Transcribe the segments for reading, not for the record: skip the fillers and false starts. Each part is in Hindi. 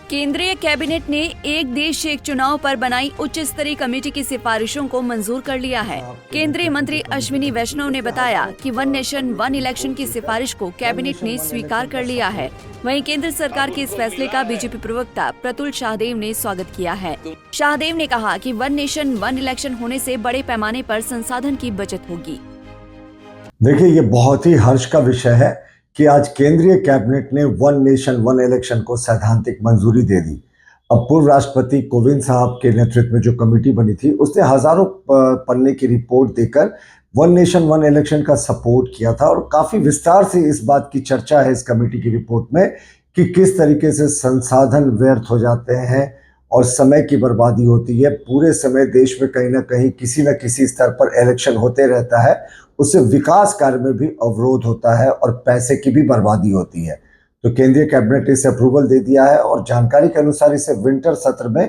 केंद्रीय कैबिनेट ने एक देश एक चुनाव पर बनाई उच्च स्तरीय कमेटी की सिफारिशों को मंजूर कर लिया है। केंद्रीय मंत्री अश्विनी वैष्णव ने बताया कि वन नेशन वन इलेक्शन की सिफारिश को कैबिनेट ने स्वीकार कर लिया है। वहीं केंद्र सरकार के इस फैसले का बीजेपी प्रवक्ता प्रतुल शाहदेव ने स्वागत किया है। शाहदेव ने कहा कि वन नेशन वन इलेक्शन होने से बड़े पैमाने पर संसाधन की बचत होगी। देखिए, ये बहुत ही हर्ष का विषय है कि आज केंद्रीय कैबिनेट ने वन नेशन वन इलेक्शन को सैद्धांतिक मंजूरी दे दी। अब पूर्व राष्ट्रपति कोविंद साहब के नेतृत्व में जो कमेटी बनी थी उसने हजारों पन्ने की रिपोर्ट देकर वन नेशन वन इलेक्शन का सपोर्ट किया था और काफी विस्तार से इस बात की चर्चा है इस कमेटी की रिपोर्ट में कि किस तरीके से संसाधन व्यर्थ हो जाते हैं और समय की बर्बादी होती है। पूरे समय देश में कहीं ना कहीं किसी न किसी स्तर पर इलेक्शन होते रहता है, उससे विकास कार्य में भी अवरोध होता है और पैसे की भी बर्बादी होती है। तो केंद्रीय कैबिनेट ने इसे अप्रूवल दे दिया है और जानकारी के अनुसार इसे विंटर सत्र में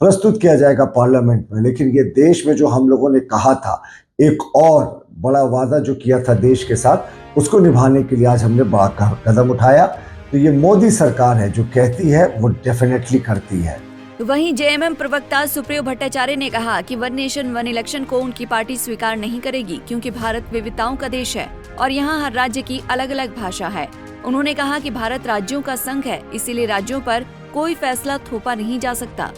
प्रस्तुत किया जाएगा पार्लियामेंट में। लेकिन ये देश में जो हम लोगों ने कहा था, एक और बड़ा वादा जो किया था देश के साथ, उसको निभाने के लिए आज हमने बड़ा कदम उठाया। तो ये मोदी सरकार है, जो कहती है वो डेफिनेटली करती है। वहीं जेएमएम प्रवक्ता सुप्रियो भट्टाचार्य ने कहा कि वन नेशन वन इलेक्शन को उनकी पार्टी स्वीकार नहीं करेगी, क्योंकि भारत विविधताओं का देश है और यहाँ हर राज्य की अलग अलग भाषा है। उन्होंने कहा कि भारत राज्यों का संघ है, इसीलिए राज्यों पर कोई फैसला थोपा नहीं जा सकता।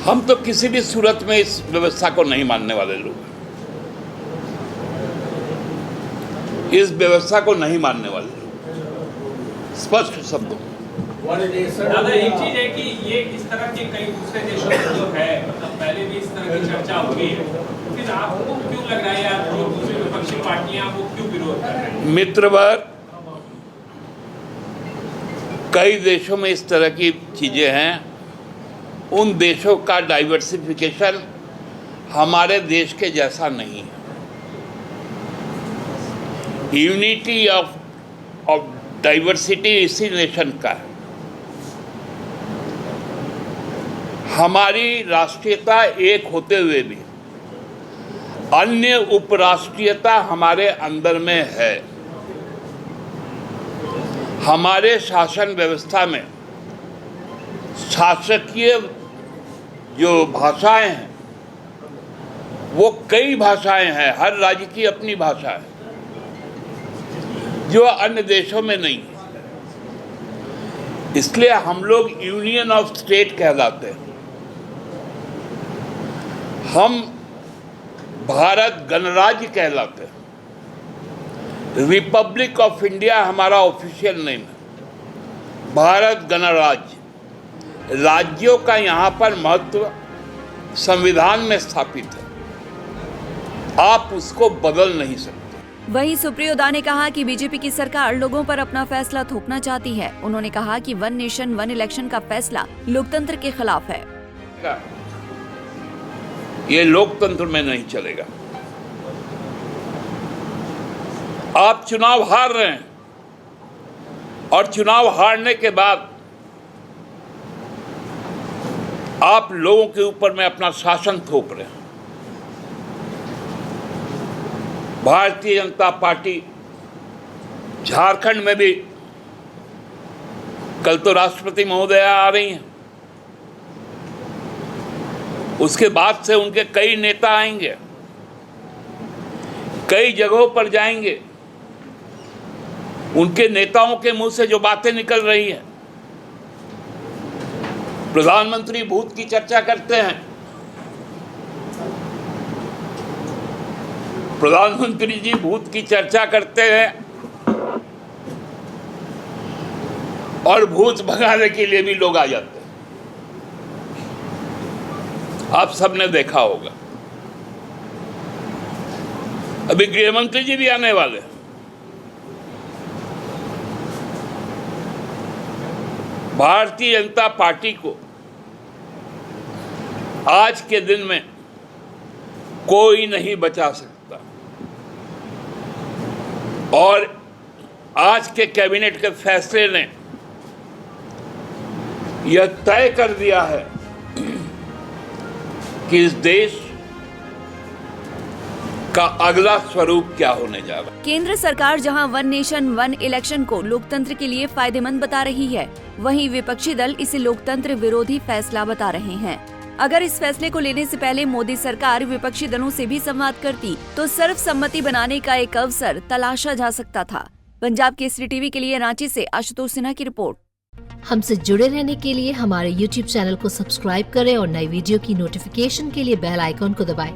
हम तो किसी भी सूरत में इस व्यवस्था को नहीं मानने वाले लोग, इस व्यवस्था को नहीं मानने वाले लोग, स्पष्ट शब्दों में। दादा, एक चीज है कि ये इस तरह के कई दूसरे देशों में जो है, मतलब पहले भी इस तरह की चर्चा हुई है, फिर आपको क्यों लग रहा है यार जो दूसरी विपक्षी पार्टियां वो क्यों विरोध कर रही हैं? मित्रवर, कई देशों में इस तरह की चीजें हैं। उन देशों का डाइवर्सिफिकेशन हमारे देश के जैसा नहीं है। यूनिटी ऑफ डाइवर्सिटी इसी नेशन का है। हमारी राष्ट्रीयता एक होते हुए भी अन्य उपराष्ट्रीयता हमारे अंदर में है। हमारे शासन व्यवस्था में शासकीय जो भाषाएं हैं वो कई भाषाएं हैं, हर राज्य की अपनी भाषा है, जो अन्य देशों में नहीं है। इसलिए हम लोग यूनियन ऑफ स्टेट कहलाते हैं। हम भारत गणराज्य कहलाते हैं। रिपब्लिक ऑफ इंडिया हमारा ऑफिशियल नेम है। भारत गणराज्य, राज्यों का यहाँ पर महत्व संविधान में स्थापित है, आप उसको बदल नहीं सकते। वहीं सुप्रियो दा ने कहा कि बीजेपी की सरकार लोगों पर अपना फैसला थोपना चाहती है। उन्होंने कहा कि वन नेशन वन इलेक्शन का फैसला लोकतंत्र के खिलाफ है। ये लोकतंत्र में नहीं चलेगा। आप चुनाव हार रहे हैं और चुनाव हारने के बाद आप लोगों के ऊपर में अपना शासन थोप रहे हैं। भारतीय जनता पार्टी झारखंड में भी, कल तो राष्ट्रपति महोदया आ रही हैं, उसके बाद से उनके कई नेता आएंगे, कई जगहों पर जाएंगे। उनके नेताओं के मुंह से जो बातें निकल रही हैं, प्रधानमंत्री भूत की चर्चा करते हैं, प्रधानमंत्री जी भूत की चर्चा करते हैं और भूत भगाने के लिए भी लोग आ जाते हैं। आप सबने देखा होगा। अभी गृह मंत्री जी भी आने वाले हैं। भारतीय जनता पार्टी को आज के दिन में कोई नहीं बचा सकता और आज के कैबिनेट के फैसले ने यह तय कर दिया है कि इस देश का अगला स्वरूप क्या होने जा रहा है। केंद्र सरकार जहां वन नेशन वन इलेक्शन को लोकतंत्र के लिए फायदेमंद बता रही है, वहीं विपक्षी दल इसे लोकतंत्र विरोधी फैसला बता रहे हैं। अगर इस फैसले को लेने से पहले मोदी सरकार विपक्षी दलों से भी संवाद करती तो सर्वसम्मति बनाने का एक अवसर तलाशा जा सकता था। पंजाब केसरी टीवी के लिए रांची से आशुतोष सिन्हा की रिपोर्ट। हमसे जुड़े रहने के लिए हमारे YouTube चैनल को सब्सक्राइब करें और नई वीडियो की नोटिफिकेशन के लिए बेल आइकॉन को दबाएं।